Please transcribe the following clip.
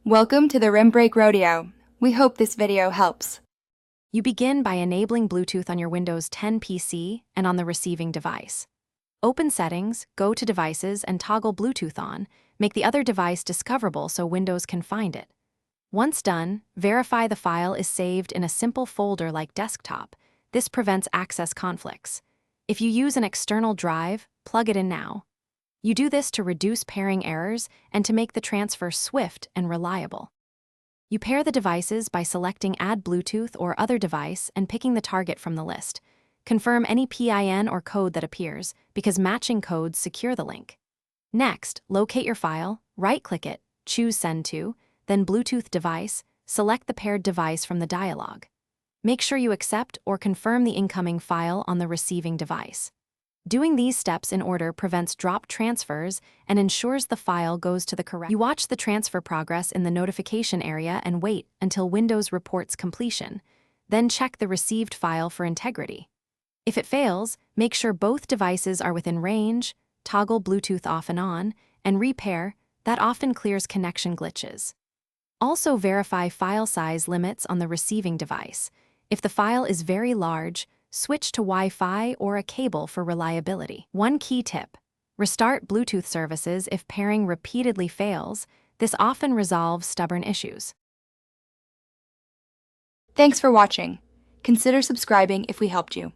Welcome to the Rim Break Rodeo. We hope this video helps. You begin by enabling Bluetooth on your Windows 10 PC and on the receiving device. Open Settings, go to Devices and toggle Bluetooth on. Make the other device discoverable so Windows can find it. Once done, verify the file is saved in a simple folder like Desktop. This prevents access conflicts. If you use an external drive, plug it in now. You do this to reduce pairing errors and to make the transfer swift and reliable. You pair the devices by selecting Add Bluetooth or Other Device and picking the target from the list. Confirm any PIN or code that appears, because matching codes secure the link. Next, locate your file, right-click it, choose Send to, then Bluetooth Device, select the paired device from the dialog. Make sure you accept or confirm the incoming file on the receiving device. Doing these steps in order prevents drop transfers and ensures the file goes to the correct. You watch the transfer progress in the notification area and wait until Windows reports completion. Then check the received file for integrity. If it fails, make sure both devices are within range, toggle Bluetooth off and repair. That often clears connection glitches. Also verify file size limits on the receiving device. If the file is very large, switch to Wi-Fi or a cable for reliability. One key tip: restart Bluetooth services if pairing repeatedly fails. This often resolves stubborn issues. Thanks for watching. Consider subscribing if we helped you.